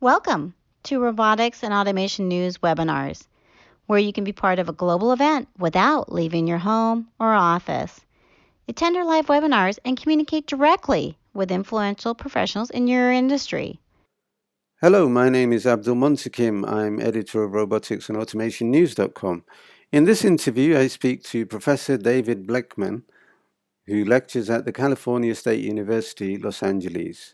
Welcome to Robotics and Automation News webinars, where you can be part of a global event without leaving your home or office. Attend our live webinars and communicate directly with influential professionals in your industry. Hello, my name is Abdul Muntakim. I'm editor of Robotics and Automation News.com. In this interview, I speak to Professor David Blekhman, who lectures at the California State University, Los Angeles.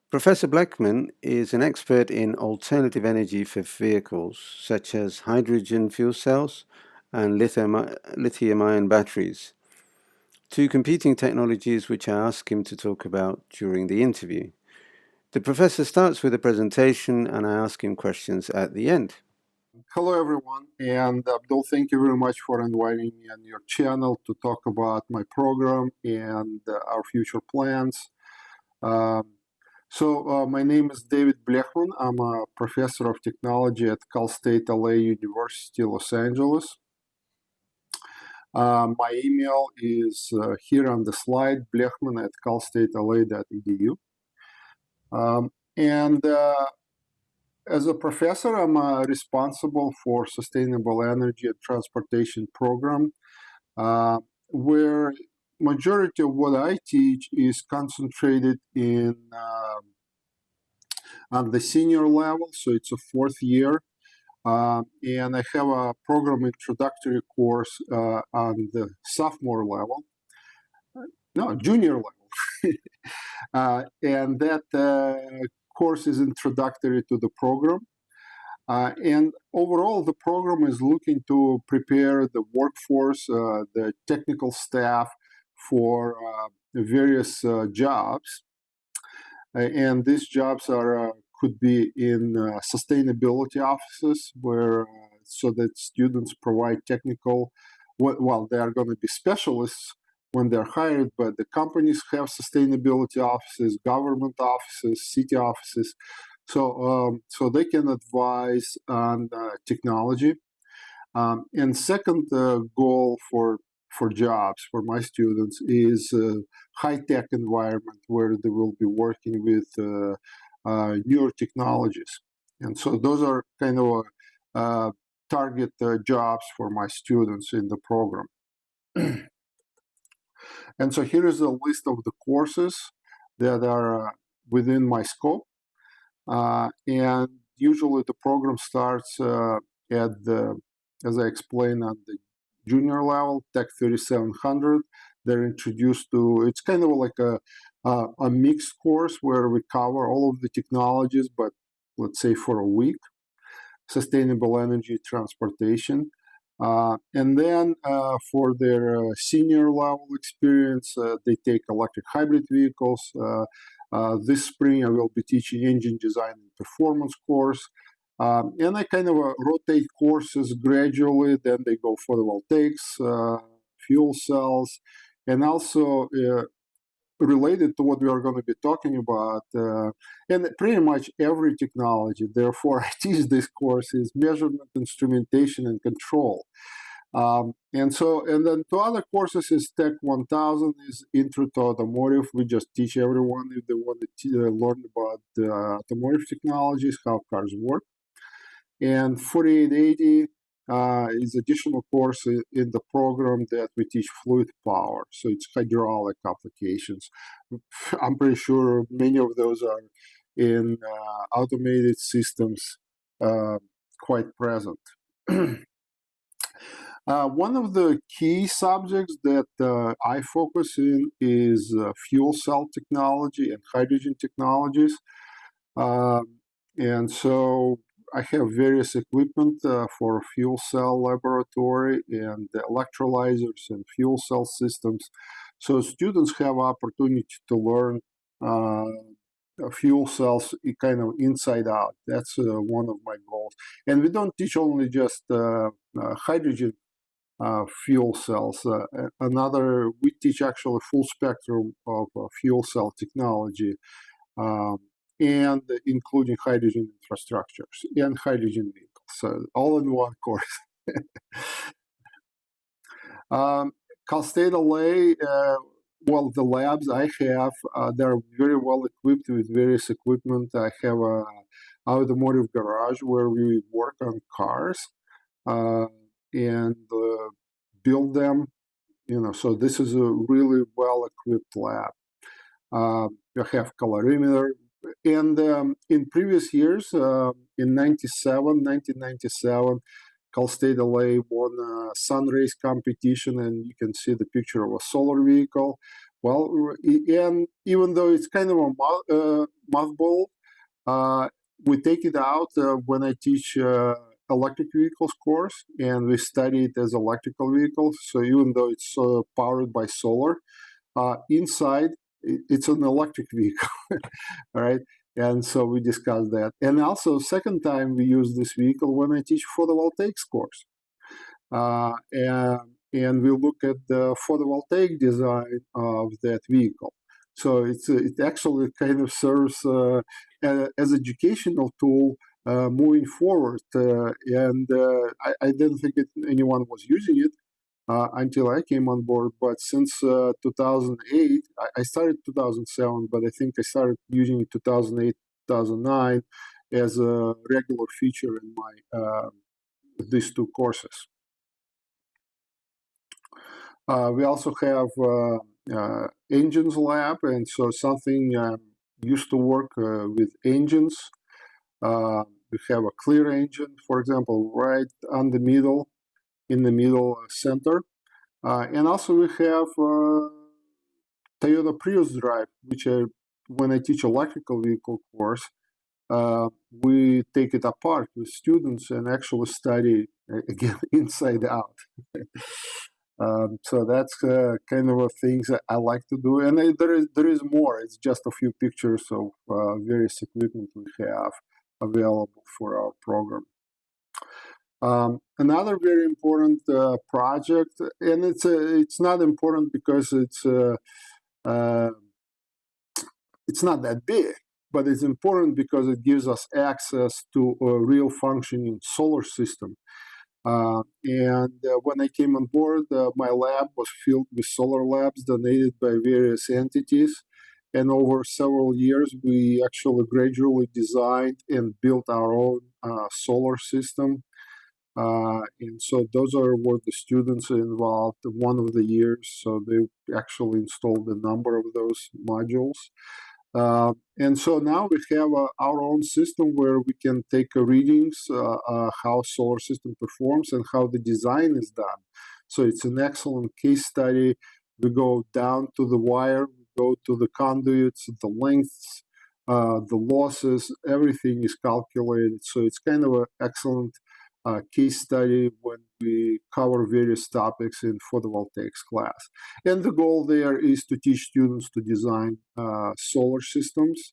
Professor Blekhman is an expert in alternative energy for vehicles, such as hydrogen fuel cells and lithium-ion batteries, two competing technologies which I ask him to talk about during the interview. The professor starts with a presentation and I ask him questions at the end. Hello, everyone. And Abdul, thank you very much for inviting me on your channel to talk about my program and our future plans. My name is David Blekhman. I'm a professor of technology at Cal State LA University, Los Angeles. My email is here on the slide, blekhman@calstatela.edu. As a professor, I'm responsible for sustainable energy and transportation program, where majority of what I teach is concentrated in on the senior level, so it's a fourth year. And I have a program introductory course on the sophomore level, no, junior level. And that course is introductory to the program. And overall, the program is looking to prepare the workforce, the technical staff for various jobs. And these jobs are could be in sustainability offices, where so that students provide technical. Well, they are going to be specialists when they're hired, but the companies have sustainability offices, government offices, city offices. So they can advise on technology. And second goal for jobs for my students is high-tech environment where they will be working with newer technologies. And so those are kind of target jobs for my students in the program. And so here is a list of the courses that are within my scope. And usually the program starts at the, as I explained, on the junior level, Tech 3700. They're introduced to, it's kind of like a mixed course where we cover all of the technologies, but let's say for a week, sustainable energy transportation. And then for their senior level experience, they take electric hybrid vehicles. This spring, I will be teaching engine design and performance course. And I kind of rotate courses gradually. Then they go photovoltaics, fuel cells, and also related to what we are going to be talking about, and pretty much every technology. Therefore, I teach this course is measurement, instrumentation, and control. And then two other courses is Tech 1000 is Intro to Automotive. We just teach everyone if they want to learn about automotive technologies, how cars work. And 4880 is additional course in the program that we teach fluid power. So it's hydraulic applications. I'm pretty sure many of those are in automated systems quite present. One of the key subjects that I focus in is fuel cell technology and hydrogen technologies. And so I have various equipment for fuel cell laboratory and the electrolyzers and fuel cell systems. So students have opportunity to learn fuel cells kind of inside out. That's one of my goals. And we don't teach only just hydrogen fuel cells. We teach actually full spectrum of fuel cell technology. And including hydrogen infrastructures and hydrogen vehicles, so all in one course. Cal State LA, well, the labs I have, they're very well equipped with various equipment. I have automotive garage where we work on cars and build them. So this is a really well-equipped lab. We have colorimeter. And in previous years, in 1997, Cal State LA won a sun race competition, and you can see the picture of a solar vehicle. Well, and even though it's kind of a mothball, we take it out when I teach electric vehicles course, and we study it as electrical vehicles. So even though it's powered by solar, inside it's an electric vehicle, all right? And so we discussed that. And also, second time we use this vehicle when I teach photovoltaics course. And we look at the photovoltaic design of that vehicle. So it actually kind of serves as educational tool moving forward. And I didn't think anyone was using it until I came on board. But since 2008, I started 2007, but I think I started using it 2008, 2009 as a regular feature in my these two courses. We also have engines lab, and so something used to work with engines. We have a clear engine, for example, right on the middle, in the middle center. And also we have Toyota Prius drive, which when I teach electrical vehicle course, we take it apart with students and actually study again inside out. So that's kind of things that I like to do, and there is more. It's just a few pictures of various equipment we have available for our program. Another very important project, and it's not important because it's not that big, but it's important because it gives us access to a real functioning solar system. And when I came on board, my lab was filled with solar labs donated by various entities. And over several years, we actually gradually designed and built our own solar system. And so those were the students involved one of the years. So they actually installed a number of those modules. And so now we have our own system where we can take readings, how solar system performs and how the design is done. So it's an excellent case study. We go down to the wire, we go to the conduits, the lengths, the losses, everything is calculated. So it's kind of an excellent case study when we cover various topics in photovoltaics class. And the goal there is to teach students to design solar systems.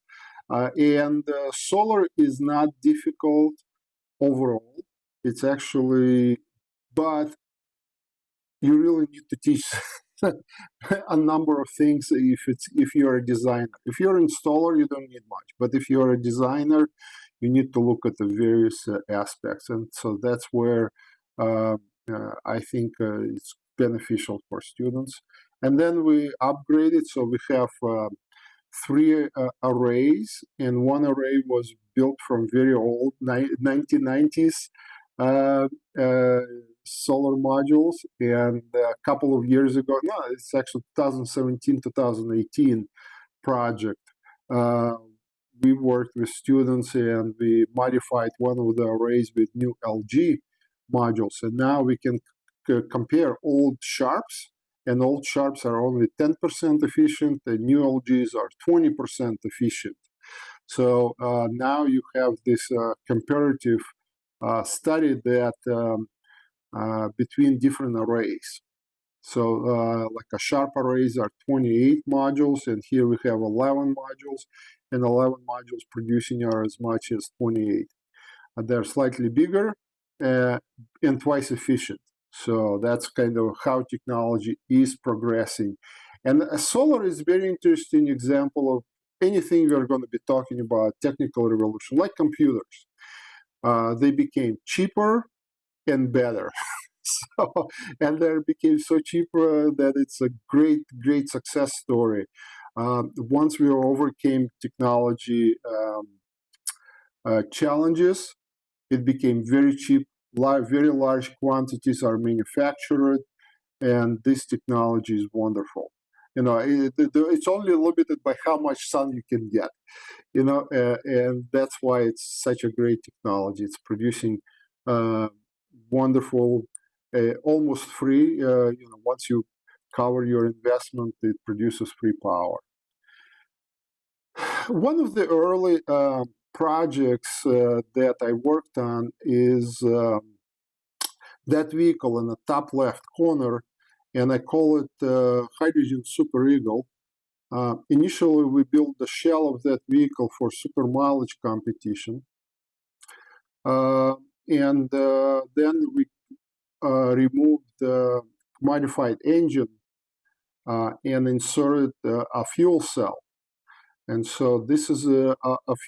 And solar is not difficult overall. It's actually, but you really need to teach a number of things if you're a designer. If you're an installer, you don't need much. But if you're a designer, you need to look at the various aspects. And so that's where I think it's beneficial for students. And then we upgrade it. So we have 3 arrays, and one array was built from very old 1990s solar modules, and a couple of years ago, no, it's actually 2017, 2018 project. We worked with students and we modified one of the arrays with new LG modules. And now we can compare old Sharps, and old Sharps are only 10% efficient, and new LGs are 20% efficient. So now you have this comparative study that between different arrays. So like a Sharp arrays are 28 modules, and here we have 11 modules, and 11 modules producing are as much as 28. They're slightly bigger and twice efficient. So that's kind of how technology is progressing. And solar is a very interesting example of anything we're going to be talking about, technical revolution, like computers. They became cheaper and better. So, and they became so cheap that it's a great success story. Once we overcame technology challenges. It became very cheap. Very large quantities are manufactured, and this technology is wonderful. It's only limited by how much sun you can get. And that's why it's such a great technology. It's producing wonderful, almost free. Once you cover your investment, it produces free power. One of the early projects that I worked on is that vehicle in the top left corner, and I call it Hydrogen Super Eagle. Initially, we built the shell of that vehicle for super mileage competition. And then we removed the modified engine and inserted a fuel cell. And so this is a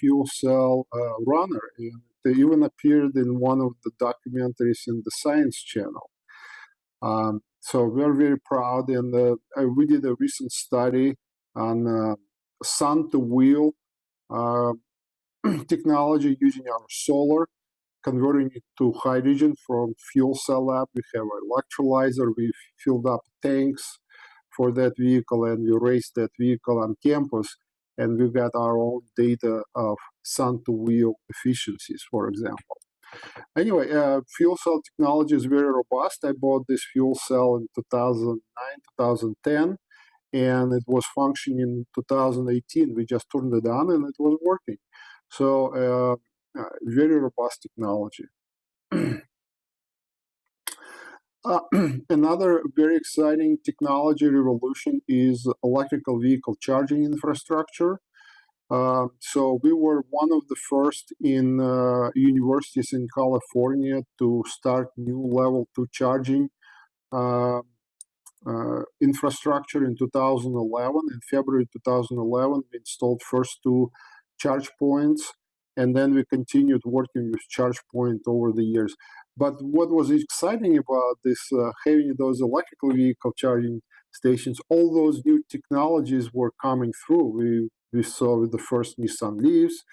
fuel cell runner. And it even appeared in one of the documentaries in the Science Channel. So we're very proud. And we did a recent study on sun-to-wheel technology using our solar, converting it to hydrogen from fuel cell lab. We have an electrolyzer. We filled up tanks for that vehicle, and we raced that vehicle on campus. And we've got our own data of sun-to-wheel efficiencies, for example. Anyway, fuel cell technology is very robust. I bought this fuel cell in 2009, 2010, and it was functioning in 2018. We just turned it on, and it was working. So very robust technology. Another very exciting technology revolution is electrical vehicle charging infrastructure. So we were one of the first in universities in California to start new level 2 charging infrastructure in 2011. In February 2011, we installed first 2 charge points, and then we continued working with charge point over the years. But what was exciting about this, having those electrical vehicle charging stations, all those new technologies were coming through. We saw the first Nissan Leafs,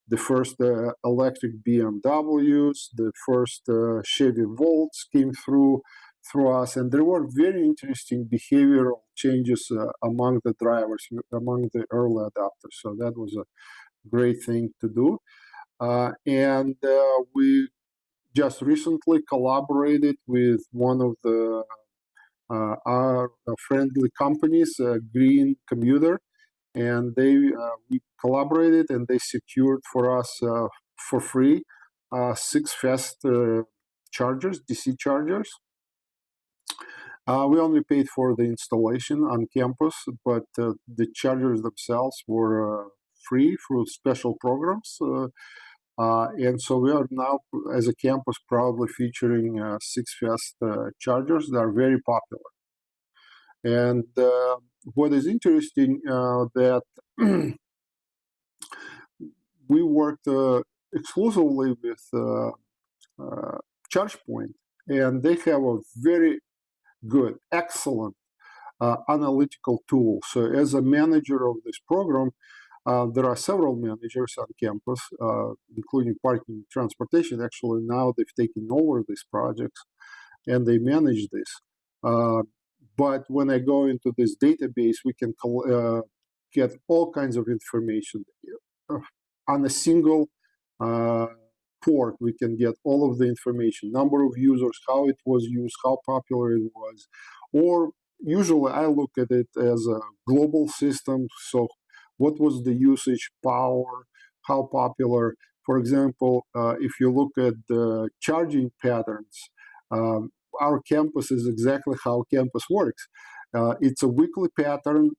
the first electric BMWs, the first Chevy Volts came through us, and there were very interesting behavioral changes among the drivers, among the early adopters. So that was a great thing to do. And we just recently collaborated with one of the our friendly companies, Green Commuter, and we collaborated, and they secured for us for free 6 fast chargers, DC chargers. We only paid for the installation on campus, but the chargers themselves were free through special programs. And so we are now, as a campus, proudly featuring 6 fast chargers that are very popular. And what is interesting that we worked exclusively with ChargePoint, and they have a very good, excellent analytical tool. So as a manager of this program, there are several managers on campus, including parking and transportation. Actually, now they've taken over these projects, and they manage this. But when I go into this database, we can get all kinds of information on a single port. We can get all of the information, number of users, how it was used, how popular it was. Or usually I look at it as a global system. So what was the usage, power, how popular? For example, if you look at the charging patterns, our campus is exactly how campus works. It's a weekly pattern.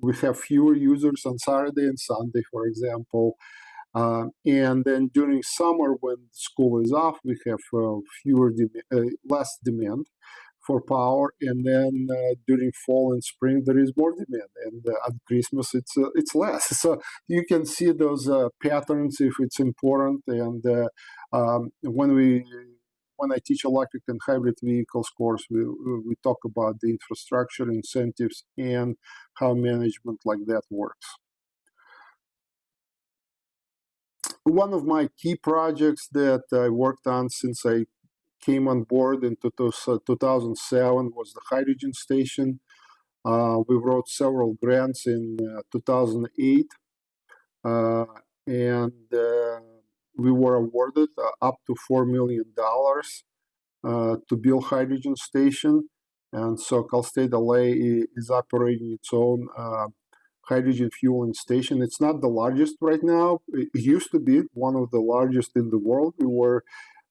We have fewer users on Saturday and Sunday, for example. And then during summer, when school is off, we have less demand for power. And then during fall and spring, there is more demand. And at Christmas, it's less. So you can see those patterns if it's important. And when I teach electric and hybrid vehicles course, we talk about the infrastructure, incentives, and how management like that works. One of my key projects that I worked on since I came on board in 2007 was the hydrogen station. We wrote several grants in 2008, and we were awarded up to $4 million to build hydrogen station. And so Cal State LA is operating its own hydrogen fueling station. It's not the largest right now. It used to be one of the largest in the world. We were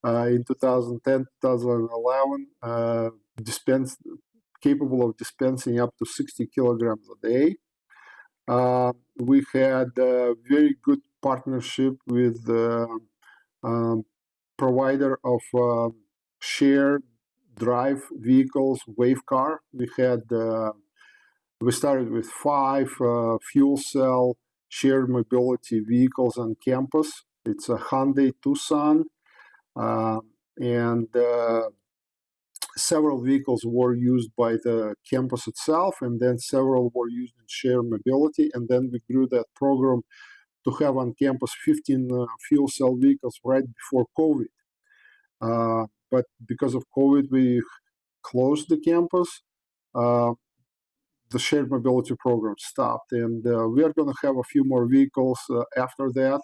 in 2010, 2011, capable of dispensing up to 60 kilograms a day. We had a very good partnership with the provider of shared drive vehicles, Wavecar. We started with 5 fuel cell shared mobility vehicles on campus. It's a Hyundai Tucson, and several vehicles were used by the campus itself, and then several were used in shared mobility. And then we grew that program to have on campus 15 fuel cell vehicles right before COVID. But because of COVID, we closed the campus. The shared mobility program stopped, and we are going to have a few more vehicles after that,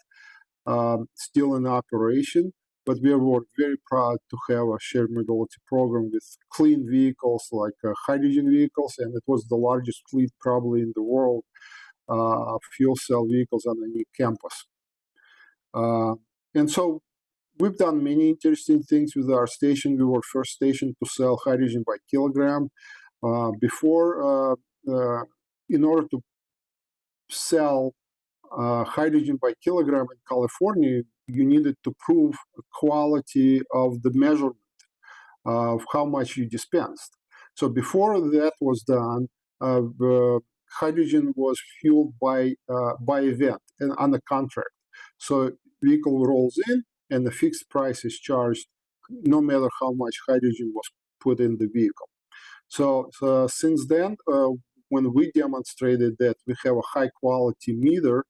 still in operation. But we were very proud to have a shared mobility program with clean vehicles like hydrogen vehicles, and it was the largest fleet probably in the world of fuel cell vehicles on any campus. And so we've done many interesting things with our station. We were first station to sell hydrogen by kilogram. In order to sell hydrogen by kilogram in California, you needed to prove quality of the measurement of how much you dispensed. So before that was done, hydrogen was fueled by event and on a contract. So vehicle rolls in and the fixed price is charged no matter how much hydrogen was put in the vehicle. So since then, when we demonstrated that we have a high quality meter,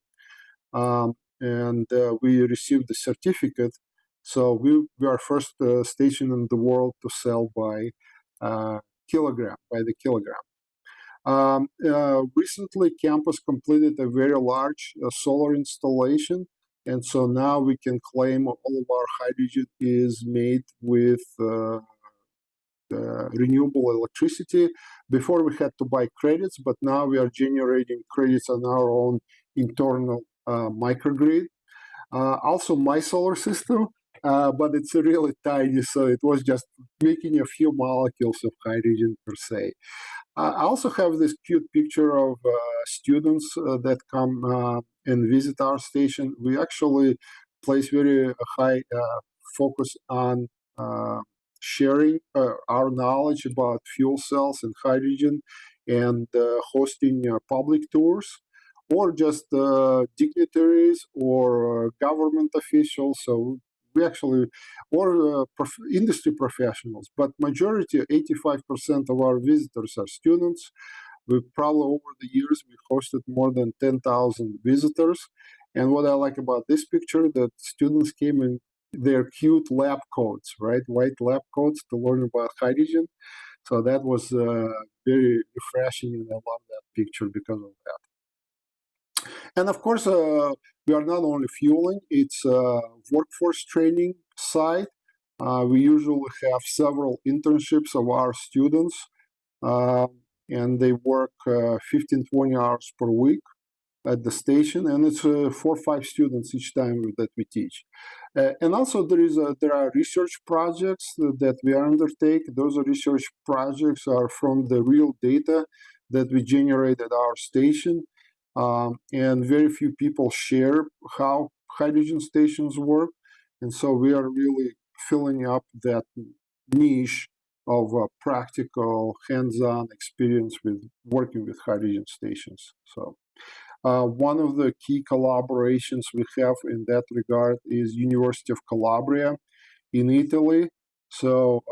and we received the certificate, so we are first station in the world to sell by the kilogram. Recently, campus completed a very large solar installation, and so now we can claim all of our hydrogen is made with renewable electricity. Before we had to buy credits, but now we are generating credits on our own internal microgrid. Also my solar system, but it's really tiny, so it was just making a few molecules of hydrogen per se. I also have this cute picture of students that come and visit our station. We actually place very high focus on sharing our knowledge about fuel cells and hydrogen, and hosting public tours, or just dignitaries or government officials. So we actually, or industry professionals, but majority, 85% of our visitors are students. We probably over the years, we hosted more than 10,000 visitors. And what I like about this picture, that students came in their cute lab coats, right? White lab coats to learn about hydrogen. So that was very refreshing, and I love that picture because of that. And of course, we are not only fueling, it's a workforce training site. We usually have several internships of our students, and they work 15, 20 hours per week at the station, and it's 4 or 5 students each time that we teach. And also there are research projects that we undertake. Those research projects are from the real data that we generate at our station, and very few people share how hydrogen stations work. And so we are really filling up that niche of practical hands-on experience with working with hydrogen stations. So one of the key collaborations we have in that regard is University of Calabria in Italy. So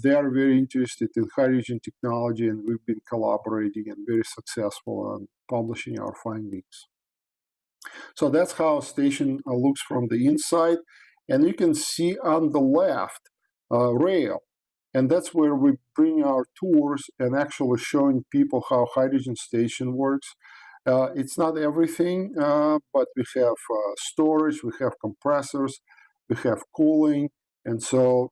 they are very interested in hydrogen technology, and we've been collaborating and very successful on publishing our findings. So that's how a station looks from the inside. And you can see on the left rail. And that's where we bring our tours and actually showing people how hydrogen station works. It's not everything, but we have storage, we have compressors, we have cooling, and so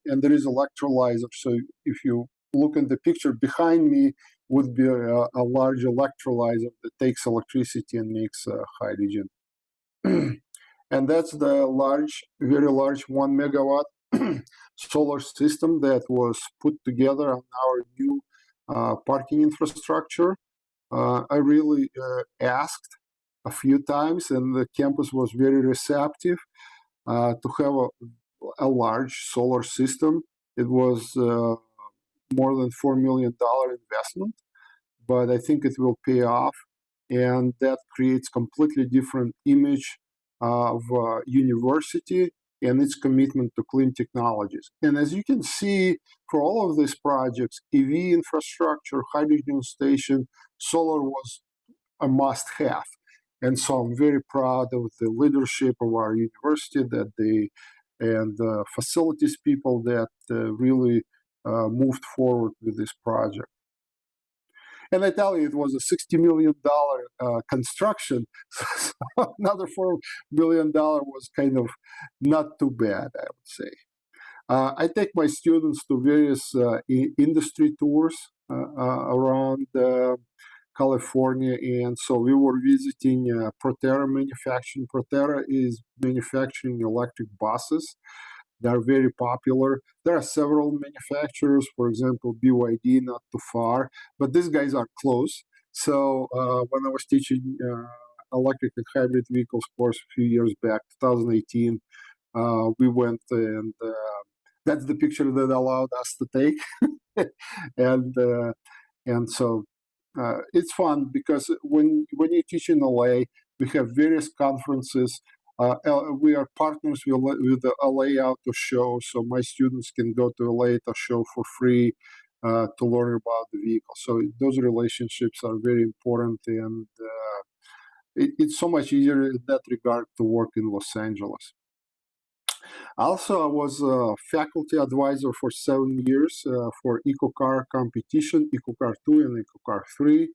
and there is electrolyzer. So if you look at the picture behind me, would be a large electrolyzer that takes electricity and makes hydrogen. And that's the very large 1 megawatt solar system that was put together on our new parking infrastructure. I really asked a few times, and the campus was very receptive to have a large solar system. It was more than $4 million investment, but I think it will pay off, and that creates completely different image of university and its commitment to clean technologies. And as you can see, for all of these projects, EV infrastructure, hydrogen station, solar was a must-have. And so I'm very proud of the leadership of our university and the facilities people that really moved forward with this project. And I tell you, it was a $60 million construction. So another $4 million was kind of not too bad, I would say. I take my students to various industry tours around California, and so we were visiting Proterra manufacturing. Proterra is manufacturing electric buses. They're very popular. There are several manufacturers, for example, BYD, not too far, but these guys are close. So when I was teaching electric and hybrid vehicles course a few years back, 2018, we went and that's the picture that allowed us to take. and so it's fun because when you teach in LA, we have various conferences. We are partners with the LA Auto Show, so my students can go to LA Auto Show for free to learn about the vehicle. So those relationships are very important, and it's so much easier in that regard to work in Los Angeles. Also, I was a faculty advisor for 7 years for EcoCar competition, EcoCar 2 and EcoCar 3.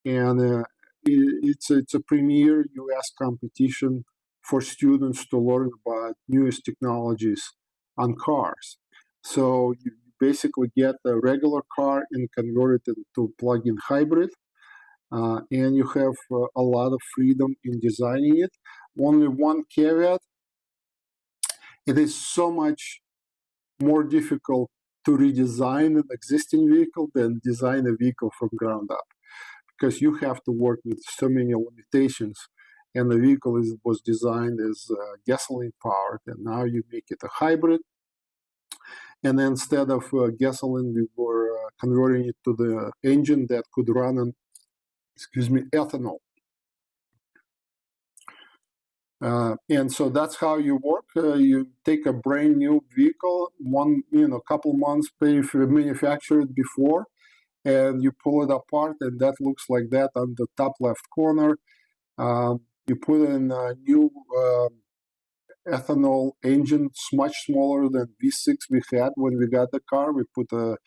And it's a premier US competition for students to learn about newest technologies on cars. So you basically get a regular car and convert it into plug-in hybrid. And you have a lot of freedom in designing it. Only one caveat: it is so much more difficult to redesign an existing vehicle than design a vehicle from ground up, because you have to work with so many limitations. And the vehicle was designed as gasoline powered, and now you make it a hybrid. And instead of gasoline, we were converting it to the engine that could run on, ethanol. And so that's how you work. You take a brand new vehicle, couple months manufactured before, and you pull it apart, and that looks like that on the top left corner. You put in a new ethanol engine, much smaller than V6 we had when we got the car. We put a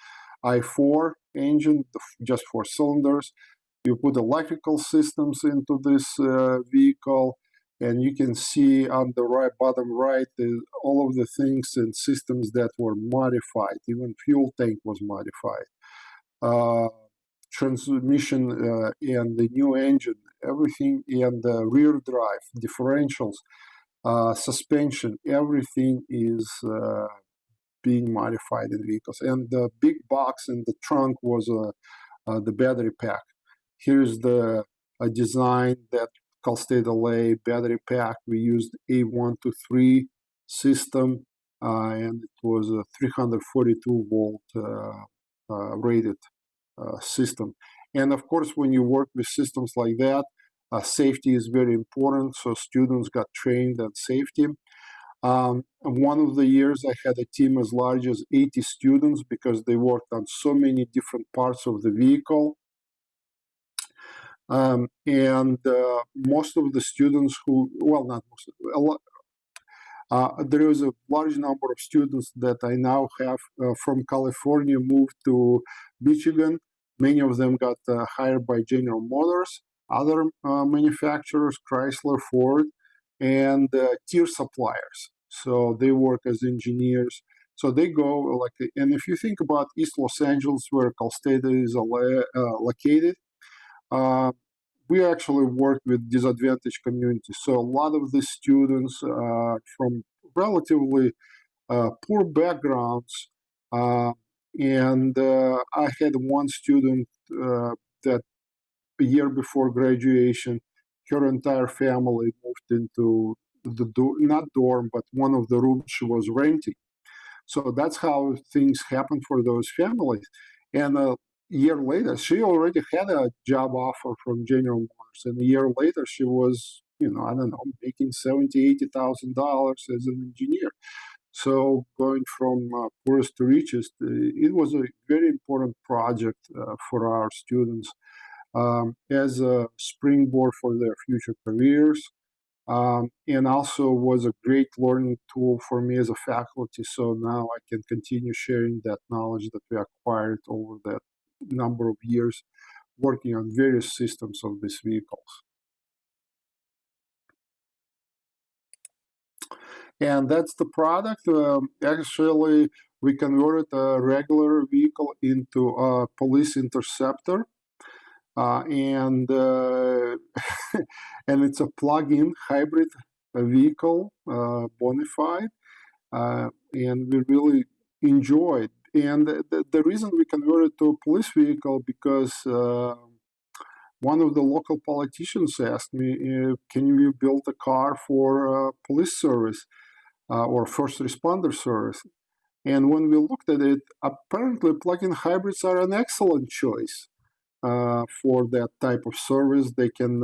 i4 engine, just 4 cylinders. You put electrical systems into this vehicle, and you can see on the bottom right all of the things and systems that were modified. Even fuel tank was modified. Transmission and the new engine, everything, and the rear drive, differentials, suspension, everything is being modified in vehicles. And the big box in the trunk was the battery pack. Here's the design that Cal State LA battery pack. We used A123 system, and it was a 342 volt rated system. And of course, when you work with systems like that, safety is very important. So students got trained on safety. One of the years I had a team as large as 80 students because they worked on so many different parts of the vehicle. And most of the students who, well, not most, there is a large number of students that I now have from California moved to Michigan. Many of them got hired by General Motors, other manufacturers, Chrysler, Ford, and tier suppliers. So they work as engineers. So they go like, and if you think about East Los Angeles, where Cal State is located, we actually work with disadvantaged communities. So a lot of the students from relatively poor backgrounds, and I had one student that a year before graduation, her entire family moved into the not dorm, but one of the rooms she was renting. So that's how things happen for those families. And a year later, she already had a job offer from General Motors, and a year later, she was, I don't know, making $70,000-$80,000 as an engineer. So going from poorest to richest, it was a very important project for our students as a springboard for their future careers. And also was a great learning tool for me as a faculty. So now I can continue sharing that knowledge that we acquired over that number of years working on various systems of these vehicles. And that's the product. Actually, we converted a regular vehicle into a police interceptor. And and it's a plug-in hybrid vehicle, bona fide, and we really enjoyed. And the reason we converted to a police vehicle because one of the local politicians asked me, "Can you build a car for police service or first responder service?" And when we looked at it, apparently plug-in hybrids are an excellent choice. For that type of service. They can,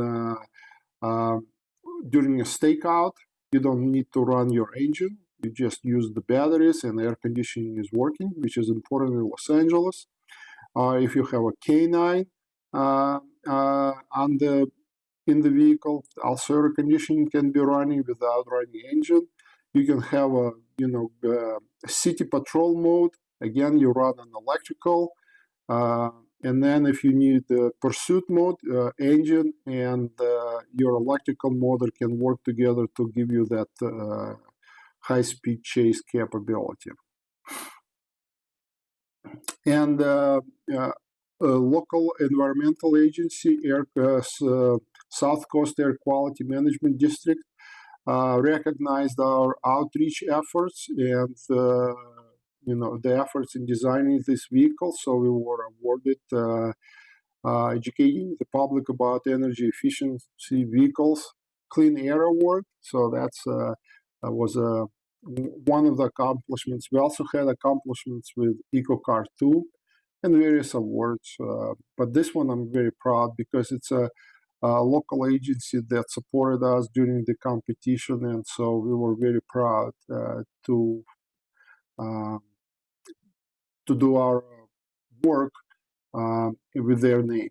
during a stakeout, you don't need to run your engine. You just use the batteries and air conditioning is working, which is important in Los Angeles. If you have a K9 in the vehicle, also air conditioning can be running without running engine. You can have a city patrol mode. Again, you run on electrical. And then if you need the pursuit mode, engine and your electrical motor can work together to give you that high-speed chase capability. And local environmental agency, South Coast Air Quality Management District, recognized our outreach efforts and the efforts in designing this vehicle. So we were awarded educating the public about energy efficiency vehicles Clean Air Award. So that was one of the accomplishments. We also had accomplishments with EcoCar 2 and various awards. But this one I'm very proud because it's a local agency that supported us during the competition. And so we were very proud to do our work with their name.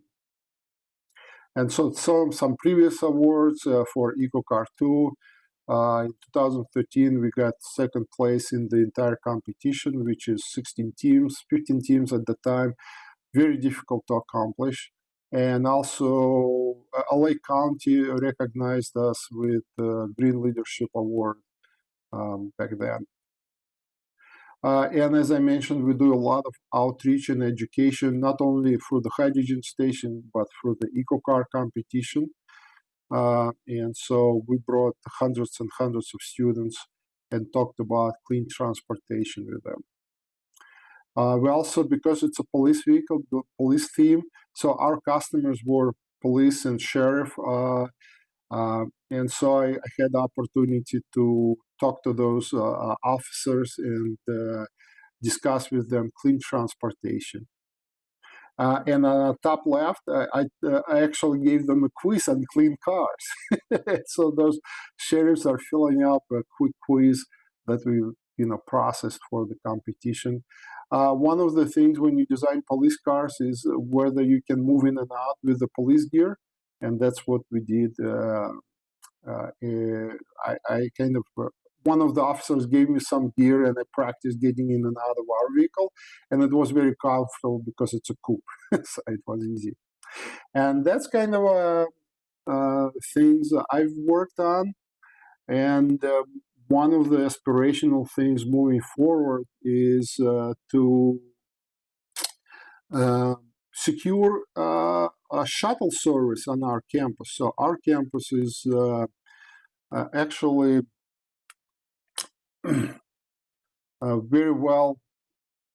And so some previous awards for EcoCar 2. In 2013, we got second place in the entire competition, which is 16 teams, 15 teams at the time. Very difficult to accomplish. And also, LA County recognized us with the Green Leadership Award back then. And as I mentioned, we do a lot of outreach and education, not only through the hydrogen station, but through the EcoCar competition. And so we brought hundreds and hundreds of students and talked about clean transportation with them. We also, because it's a police vehicle, the police theme, so our customers were police and sheriff. And so I had the opportunity to talk to those officers and discuss with them clean transportation. And on the top left, I actually gave them a quiz on clean cars. So those sheriffs are filling up a quick quiz that we processed for the competition. One of the things when you design police cars is whether you can move in and out with the police gear. and that's what we did. I kind of one of the officers gave me some gear, and I practiced getting in and out of our vehicle, and it was very comfortable because it's a coupe, so it was easy. And that's kind of things I've worked on. And one of the aspirational things moving forward is to secure a shuttle service on our campus. So our campus is actually very well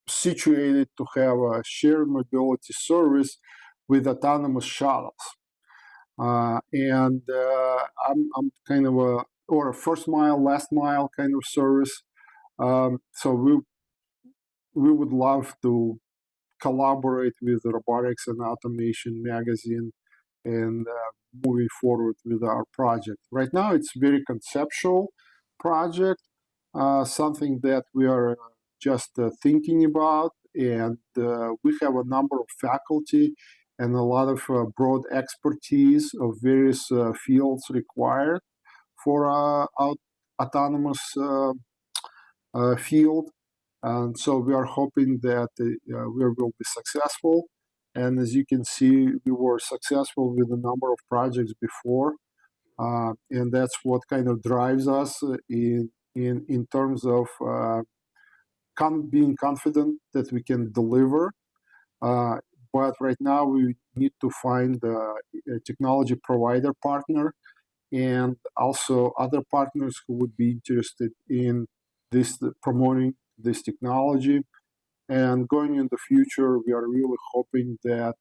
situated to have a shared mobility service with autonomous shuttles. And I'm kind of a first mile, last mile kind of service. So we would love to collaborate with the Robotics and Automation magazine and moving forward with our project. Right now, it's very conceptual project, something that we are just thinking about, and we have a number of faculty and a lot of broad expertise of various fields required for autonomous field. And so we are hoping that we will be successful. And as you can see, we were successful with a number of projects before. And that's what kind of drives us in terms of being confident that we can deliver. But right now we need to find a technology provider partner and also other partners who would be interested in this promoting this technology. And going in the future, we are really hoping that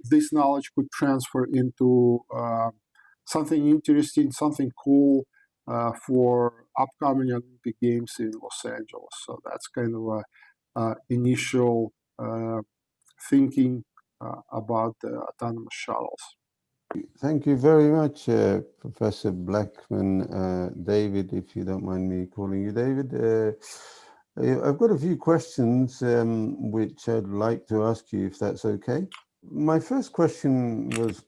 this knowledge could transfer into something interesting, something cool for upcoming Olympic Games in Los Angeles. So that's kind of a initial thinking about the autonomous shuttles. Thank you very much, Professor Blekhman. David, if you don't mind me calling you David. I've got a few questions which I'd like to ask you, if that's okay. My first question was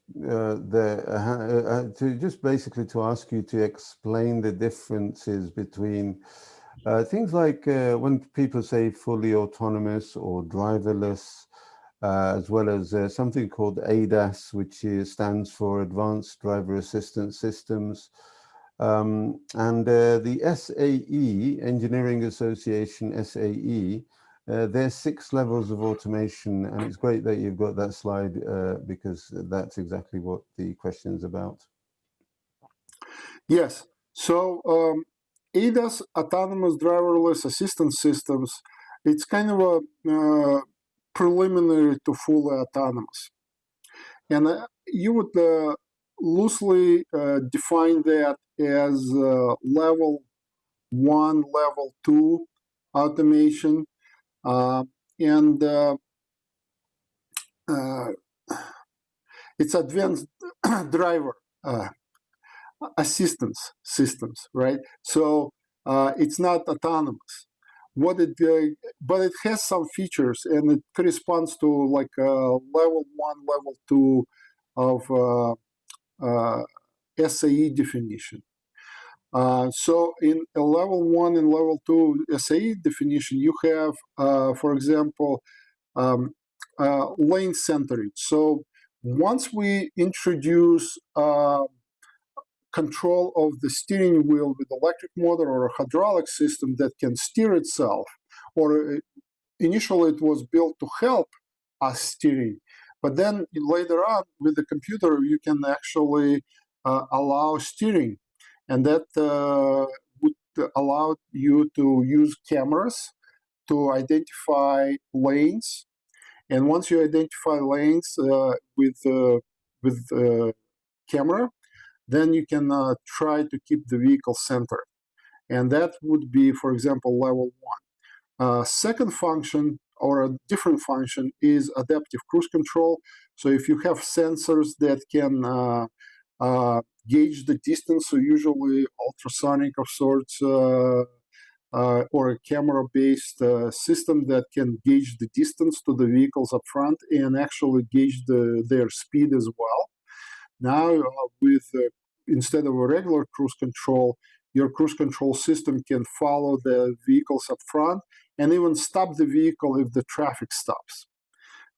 to just basically to ask you to explain the differences between things like when people say fully autonomous or driverless, as well as something called ADAS, which stands for Advanced Driver Assistance Systems, and the SAE, Engineering Association, SAE, there's 6 levels of automation, and it's great that you've got that slide because that's exactly what the question is about. Yes, so ADAS, Autonomous Driverless Assistance Systems, it's kind of a preliminary to fully autonomous. And you would loosely define that as level 1, level 2 automation. And it's advanced driver assistance systems, right? So it's not autonomous. But it has some features, and it corresponds to like level 1, level 2 of SAE definition. So in a level 1 and level 2 SAE definition, you have, for example, lane centering. So once we introduce control of the steering wheel with electric motor or a hydraulic system that can steer itself, or initially it was built to help us steering, but then later on with the computer you can actually allow steering, and that would allow you to use cameras to identify lanes. And once you identify lanes with camera, then you can try to keep the vehicle centered. And that would be, for example, level 1. Second function, or a different function, is adaptive cruise control. So if you have sensors that can gauge the distance, so usually ultrasonic of sorts, or a camera-based system that can gauge the distance to the vehicles up front and actually gauge their speed as well. Now, instead of a regular cruise control, your cruise control system can follow the vehicles up front and even stop the vehicle if the traffic stops,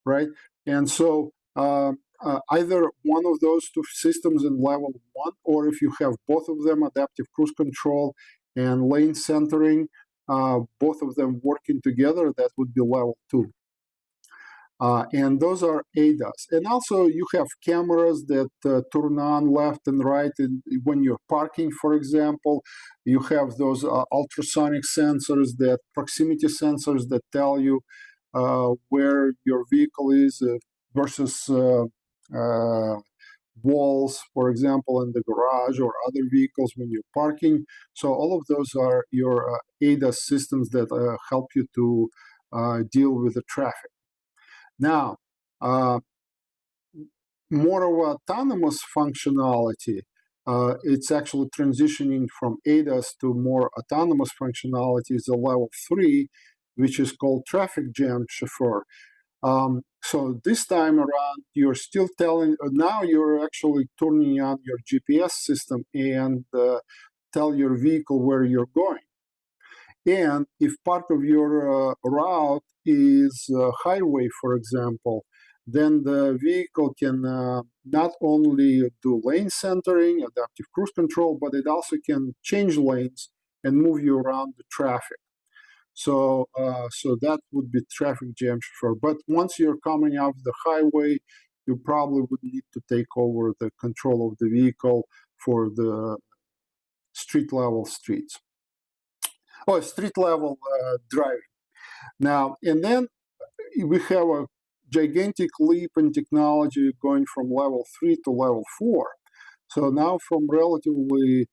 right? And so either one of those two systems in level 1, or if you have both of them, adaptive cruise control and lane centering, both of them working together, that would be level 2. And those are ADAS. And also you have cameras that turn on left and right. And when you're parking, for example, you have those ultrasonic sensors, that proximity sensors that tell you where your vehicle is versus walls, for example, in the garage or other vehicles when you're parking. So all of those are your ADAS systems that help you to deal with the traffic. Now, more of autonomous functionality, it's actually transitioning from ADAS to more autonomous functionality is a level 3, which is called traffic jam chauffeur. So this time around, you're still telling, now you're actually turning on your GPS system and tell your vehicle where you're going. And if part of your route is highway, for example, then the vehicle can not only do lane centering, adaptive cruise control, but it also can change lanes and move you around the traffic. So, so that would be traffic jam chauffeur. But once you're coming off the highway, you probably would need to take over the control of the vehicle for the street level streets. Oh, street level driving. Now, and then we have a gigantic leap in technology going from level 3 to level 4. So now from relatively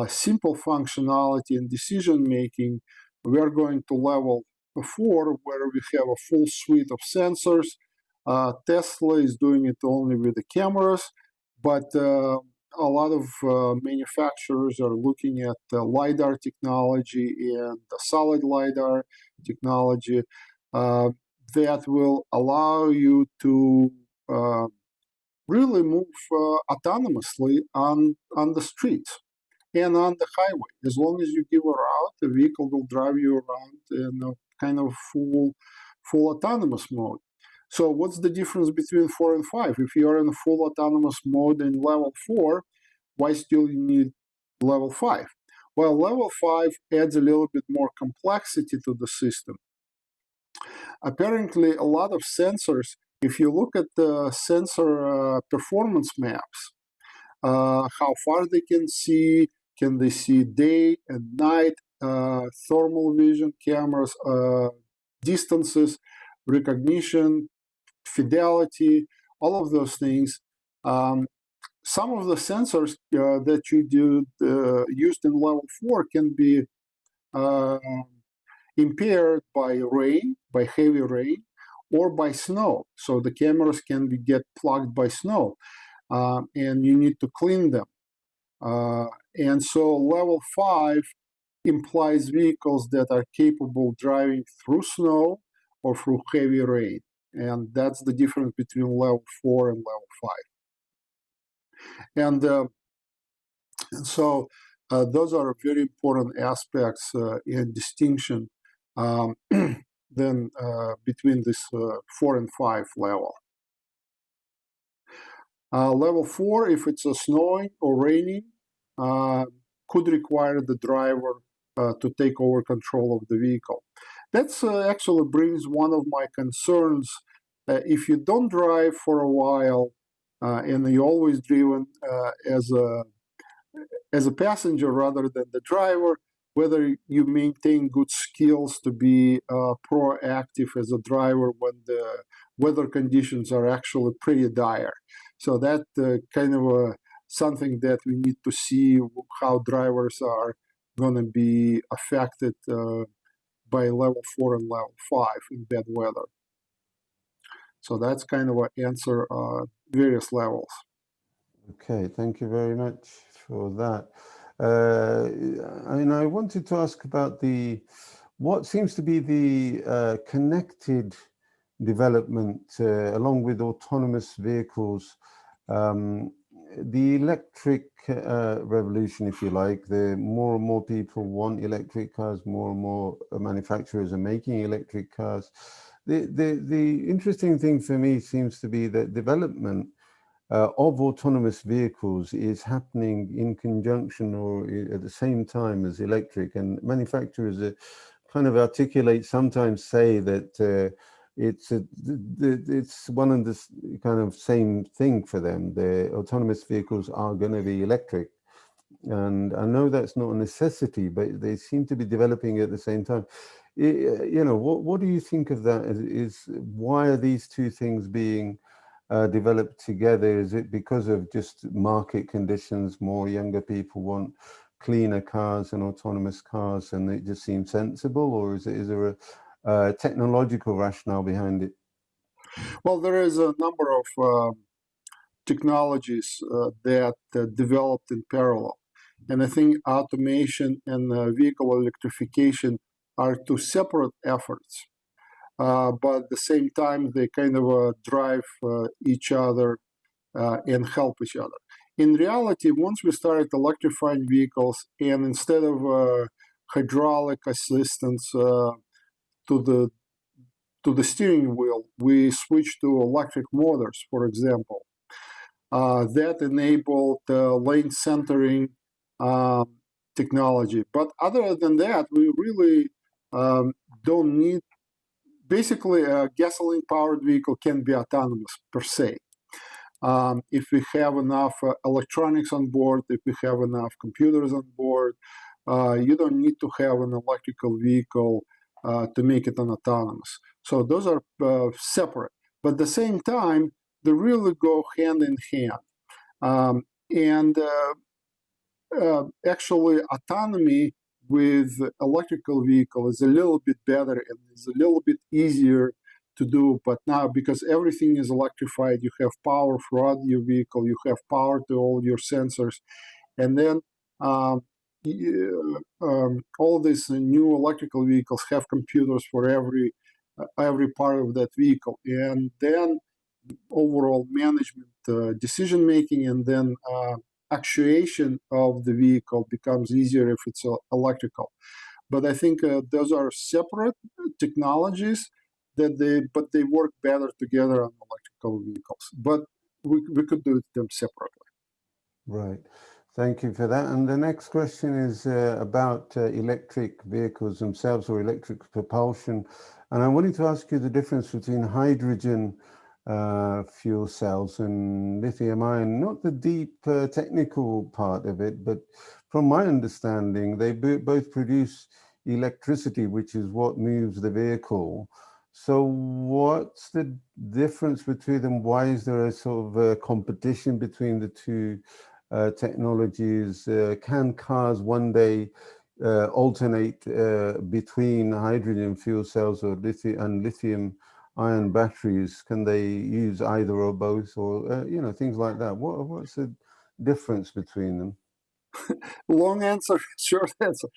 simple functionality and decision making, we are going to level 4, where we have a full suite of sensors. Tesla is doing it only with the cameras, but a lot of manufacturers are looking at LiDAR technology and the solid LiDAR technology that will allow you to really move autonomously on the streets and on the highway. As long as you give a route, the vehicle will drive you around in a kind of full autonomous mode. So what's the difference between 4 and 5? If you are in full autonomous mode in level 4, why still you need level 5? Well, level 5 adds a little bit more complexity to the system. Apparently, a lot of sensors, if you look at the sensor performance maps, how far they can they see day and night, thermal vision cameras, distances, recognition, fidelity, all of those things. Some of the sensors that you used in level 4 can be impaired by rain, by heavy rain, or by snow. So the cameras can get plugged by snow, and you need to clean them. And so level 5 implies vehicles that are capable driving through snow or through heavy rain. And that's the difference between level 4 and level 5. And so those are very important aspects in distinction then between this 4 and 5 level. Level 4, if it's snowing or raining, could require the driver to take over control of the vehicle. That's actually brings one of my concerns. If you don't drive for a while and you're always driven as a passenger rather than the driver, whether you maintain good skills to be proactive as a driver when the weather conditions are actually pretty dire. So that kind of something that we need to see how drivers are going to be affected by level 4 and level 5 in bad weather. So that's kind of an answer various levels. Okay, thank you very much for that. And I wanted to ask about what seems to be the connected development along with autonomous vehicles, the electric revolution, if you like. The more and more people want electric cars, more and more manufacturers are making electric cars. The interesting thing for me seems to be that development of autonomous vehicles is happening in conjunction or at the same time as electric, and manufacturers kind of articulate, sometimes say that it's one and the kind of same thing for them. The autonomous vehicles are going to be electric. And I know that's not a necessity, but they seem to be developing at the same time. What do you think of that? Why are these two things being developed together? Is it because of just market conditions? More younger people want cleaner cars and autonomous cars, and it just seems sensible, or is there a technological rationale behind it? Well, there is a number of technologies that developed in parallel. And I think automation and vehicle electrification are two separate efforts. But at the same time, they kind of drive each other and help each other. In reality, once we started electrifying vehicles, and instead of hydraulic assistance to the steering wheel, we switched to electric motors, for example. That enabled lane centering technology. But other than that, we really don't need. Basically, a gasoline-powered vehicle can be autonomous per se. If we have enough electronics on board, if we have enough computers on board, you don't need to have an electrical vehicle to make it an autonomous. So those are separate. But at the same time, they really go hand in hand. Actually, autonomy with electrical vehicle is a little bit better and is a little bit easier to do. But now, because everything is electrified, you have power throughout your vehicle, you have power to all your sensors, and then all these new electrical vehicles have computers for every part of that vehicle, and then overall management, decision making, and then actuation of the vehicle becomes easier if it's electrical. But I think those are separate technologies but they work better together on electrical vehicles. But we could do them separately. Right. Thank you for that. And the next question is about electric vehicles themselves, or electric propulsion. And I wanted to ask you the difference between hydrogen fuel cells and lithium ion, not the deep technical part of it, but from my understanding, they both produce electricity, which is what moves the vehicle. So what's the difference between them? Why is there a sort of competition between the two technologies? Can cars one day alternate between hydrogen fuel cells or lithium ion batteries? Can they use either or both, or things like that? What's the difference between them? Long answer, short answer.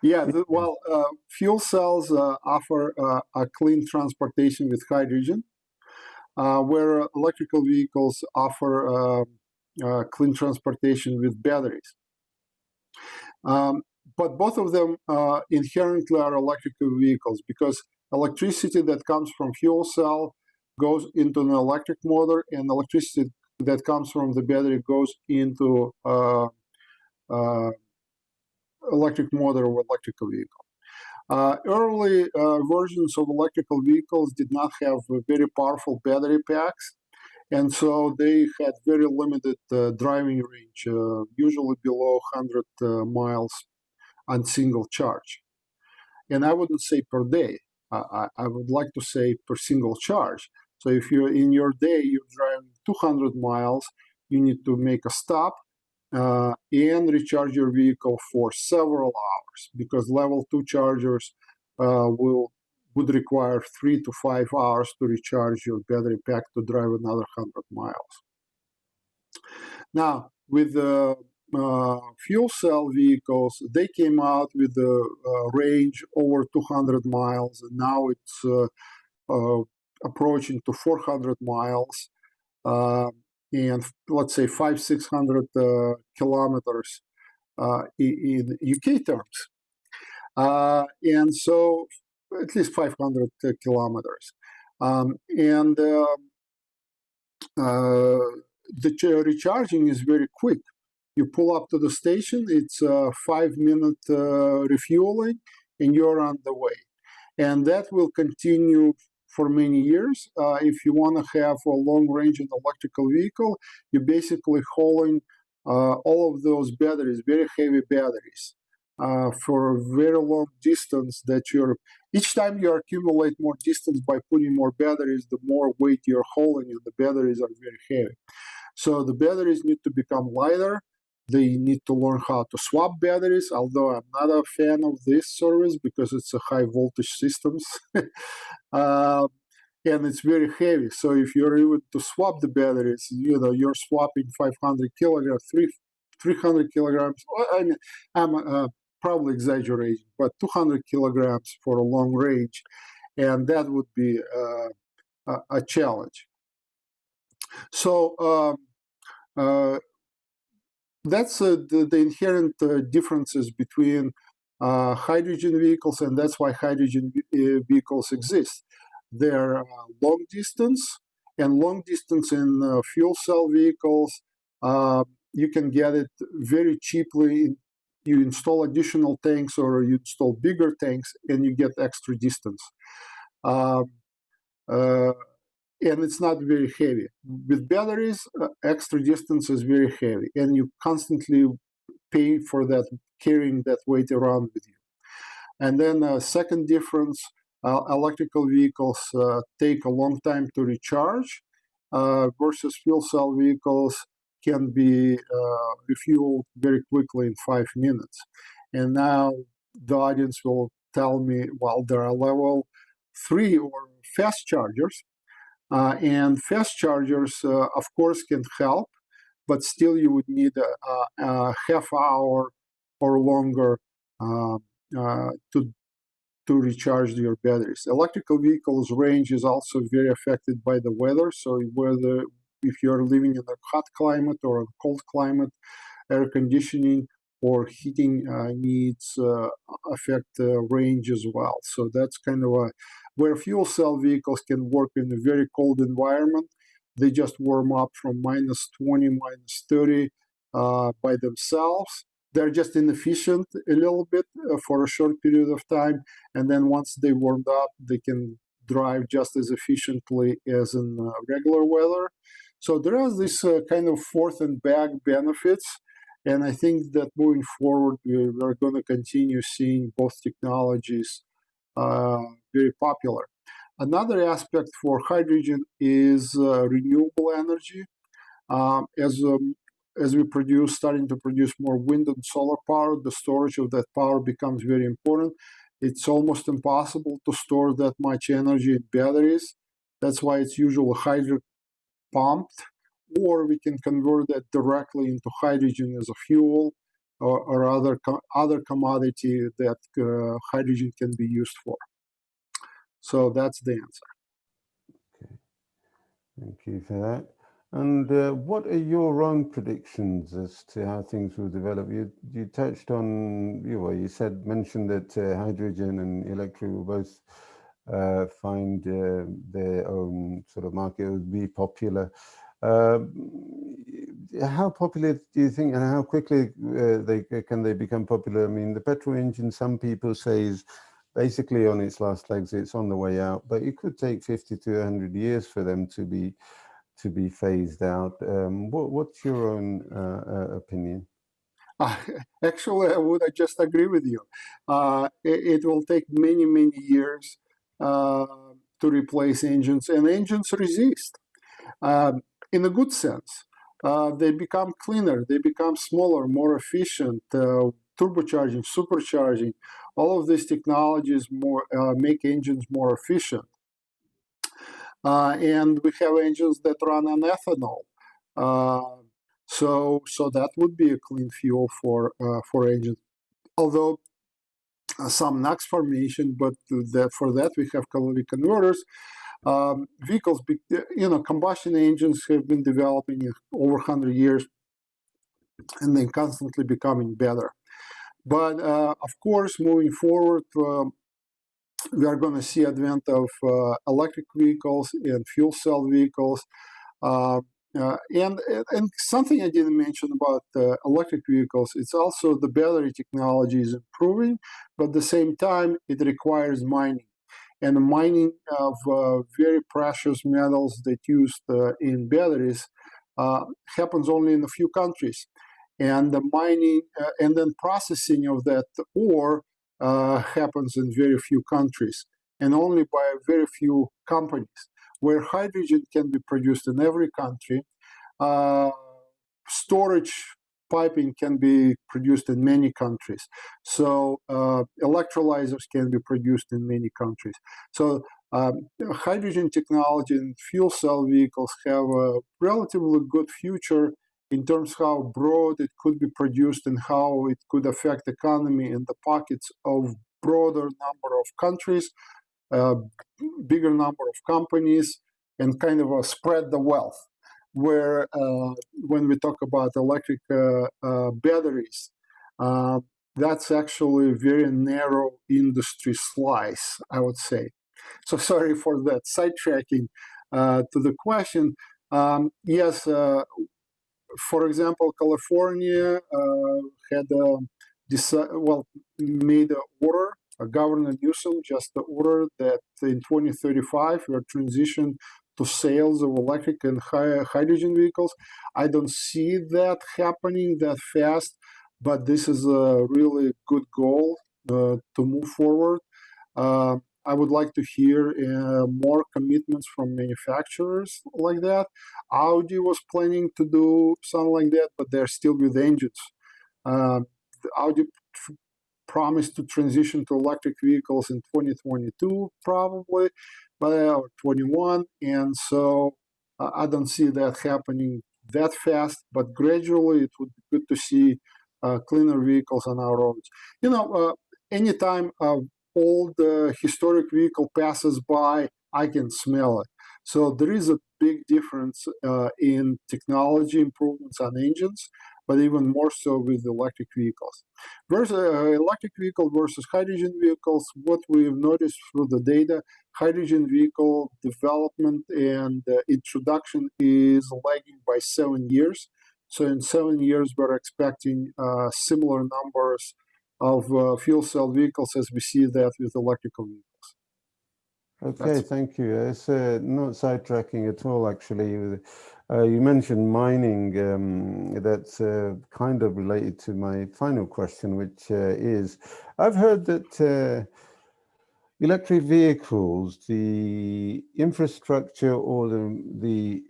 Yeah, well, fuel cells offer a clean transportation with hydrogen, where electrical vehicles offer clean transportation with batteries. But both of them inherently are electrical vehicles, because electricity that comes from fuel cell goes into an electric motor, and electricity that comes from the battery goes into electric motor or electrical vehicle. Early versions of electrical vehicles did not have very powerful battery packs, and so they had very limited driving range, usually below 100 miles on single charge. And I wouldn't say per day. I would like to say per single charge. So if you're in your day, you're driving 200 miles, you need to make a stop and recharge your vehicle for several hours, because level 2 chargers would require 3 to 5 hours to recharge your battery pack to drive another 100 miles. Now, with fuel cell vehicles, they came out with a range over 200 miles, and now it's approaching to 400 miles, and let's say 600 kilometers in UK terms. And so at least 500 kilometers. And the recharging is very quick. You pull up to the station, it's a 5-minute refueling, and you're on the way. And that will continue for many years. If you want to have a long range in electrical vehicle, you're basically hauling all of those batteries, very heavy batteries, for a very long distance that each time you accumulate more distance by putting more batteries, the more weight you're hauling, and the batteries are very heavy. So the batteries need to become lighter. They need to learn how to swap batteries, although I'm not a fan of this service because it's a high voltage systems. And it's very heavy. So if you're able to swap the batteries, you're swapping 500 kilograms, 300 kilograms. I mean, I'm probably exaggerating, but 200 kilograms for a long range. And that would be a challenge. So that's the inherent differences between hydrogen vehicles, and that's why hydrogen vehicles exist. They're long distance, and long distance in fuel cell vehicles, you can get it very cheaply. You install additional tanks or you install bigger tanks, and you get extra distance. And it's not very heavy. With batteries, extra distance is very heavy, and you constantly pay for that, carrying that weight around with you. And then second difference, electrical vehicles take a long time to recharge, versus fuel cell vehicles can be refueled very quickly in 5 minutes. And now the audience will tell me, well, there are level 3 or fast chargers. And fast chargers, of course, can help, but still you would need a half hour or longer to recharge your batteries. Electrical vehicles range is also very affected by the weather. So if you're living in a hot climate or a cold climate, air conditioning or heating needs affect range as well. So that's kind of where fuel cell vehicles can work in a very cold environment. They just warm up from -20, -30 by themselves. They're just inefficient a little bit for a short period of time. And then once they warmed up, they can drive just as efficiently as in regular weather. So there is this kind of forth and back benefits. And I think that moving forward, we're going to continue seeing both technologies very popular. Another aspect for hydrogen is renewable energy. As we starting to produce more wind and solar power, the storage of that power becomes very important. It's almost impossible to store that much energy in batteries. That's why it's usually hydro pumped, or we can convert that directly into hydrogen as a fuel or other commodity that hydrogen can be used for. So that's the answer. Okay, thank you for that. And what are your own predictions as to how things will develop? You touched on, mentioned that hydrogen and electric will both find their own sort of market, will be popular. How popular do you think, and how quickly can they become popular? I mean, the petrol engine, some people say, is basically on its last legs. It's on the way out, but it could take 50 to 100 years for them to be phased out. What's your own opinion? Actually, I would just agree with you. It will take many, many years to replace engines, and engines resist. In a good sense, they become cleaner, they become smaller, more efficient, turbocharging, supercharging. All of these technologies make engines more efficient. And we have engines that run on ethanol. So that would be a clean fuel for engines. Although some NOx formation, but for that we have caloric converters. Vehicles, combustion engines have been developing over 100 years, and they're constantly becoming better. But of course, moving forward, we are going to see advent of electric vehicles and fuel cell vehicles. And something I didn't mention about electric vehicles, it's also the battery technology is improving, but at the same time, it requires mining. And the mining of very precious metals that used in batteries happens only in a few countries. And the mining and then processing of that ore happens in very few countries and only by very few companies. Where hydrogen can be produced in every country, storage piping can be produced in many countries. So electrolyzers can be produced in many countries. So hydrogen technology and fuel cell vehicles have a relatively good future in terms of how broad it could be produced and how it could affect economy in the pockets of broader number of countries, bigger number of companies, and kind of spread the wealth. Where when we talk about electric batteries, that's actually a very narrow industry slice, I would say. So sorry for that sidetracking to the question. Yes, for example, California had made an order. Governor Newsom just ordered that in 2035 we are transition to sales of electric and hydrogen vehicles. I don't see that happening that fast, but this is a really good goal to move forward. I would like to hear more commitments from manufacturers like that. Audi was planning to do something like that, but they're still with engines. Audi promised to transition to electric vehicles in 2022, probably, or 21. And so I don't see that happening that fast, but gradually it would be good to see cleaner vehicles on our roads. Anytime old historic vehicle passes by, I can smell it. So there is a big difference in technology improvements on engines, but even more so with electric vehicles. Electric vehicle versus hydrogen vehicles, what we've noticed through the data, hydrogen vehicle development and introduction is lagging by 7 years. So in 7 years, we're expecting similar numbers of fuel cell vehicles as we see that with electrical vehicles. Okay, thank you. It's not sidetracking at all, actually. You mentioned mining. That's kind of related to my final question, which is, I've heard that electric vehicles, the infrastructure or the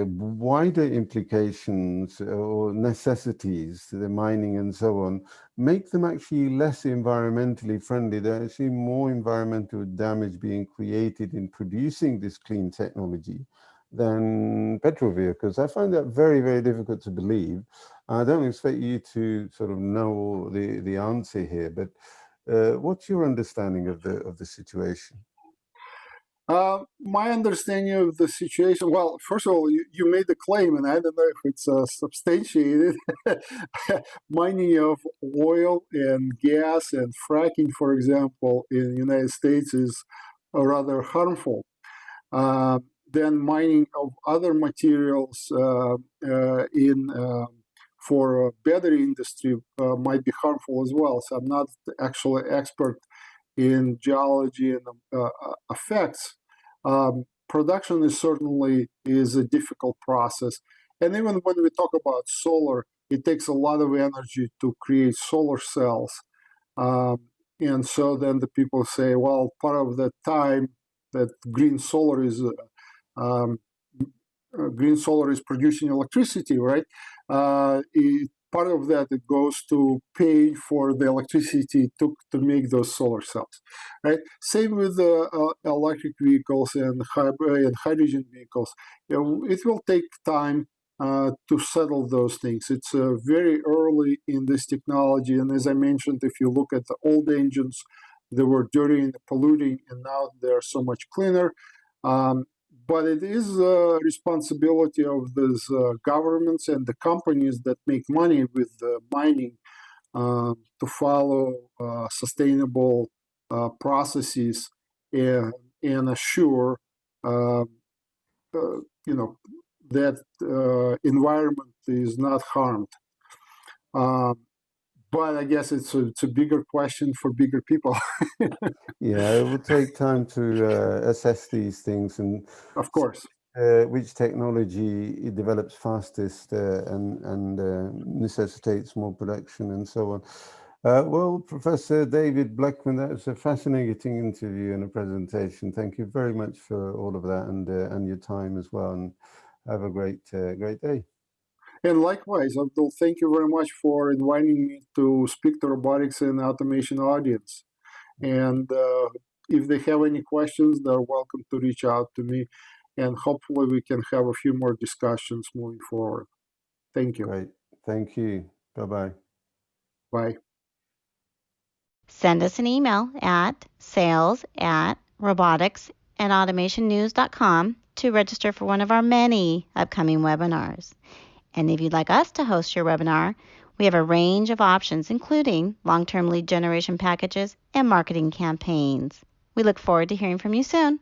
wider implications or necessities, the mining and so on, make them actually less environmentally friendly. There's actually more environmental damage being created in producing this clean technology than petrol vehicles. I find that very, very difficult to believe. I don't expect you to sort of know the answer here, but what's your understanding of the situation? My understanding of the situation, well, first of all, you made the claim, and I don't know if it's substantiated. Mining of oil and gas and fracking, for example, in the United States is rather harmful. Then mining of other materials for battery industry might be harmful as well. So I'm not actually expert in geology and effects. Production is certainly a difficult process. And even when we talk about solar, it takes a lot of energy to create solar cells. And so then the people say, well, part of the time that green solar is producing electricity, right? Part of that it goes to pay for the electricity to make those solar cells, right? Same with electric vehicles and hydrogen vehicles. It will take time to settle those things. It's very early in this technology, and as I mentioned, if you look at the old engines, they were dirty and polluting, and now they're so much cleaner. But it is a responsibility of these governments and the companies that make money with mining to follow sustainable processes and assure, you know, that environment is not harmed. But I guess it's a bigger question for bigger people. Yeah, it will take time to assess these things and Of course. which technology develops fastest and necessitates more production and so on. Well, Professor David Blekhman, that was a fascinating interview and a presentation. Thank you very much for all of that and your time as well. And have a great day. And likewise, Abdul, thank you very much for inviting me to speak to robotics and automation audience. And if they have any questions, they're welcome to reach out to me. And hopefully we can have a few more discussions moving forward. Thank you. Great. Thank you. Bye-bye. Bye. Send us an email at sales@roboticsandautomationnews.com to register for one of our many upcoming webinars. And if you'd like us to host your webinar, we have a range of options, including long-term lead generation packages and marketing campaigns. We look forward to hearing from you soon.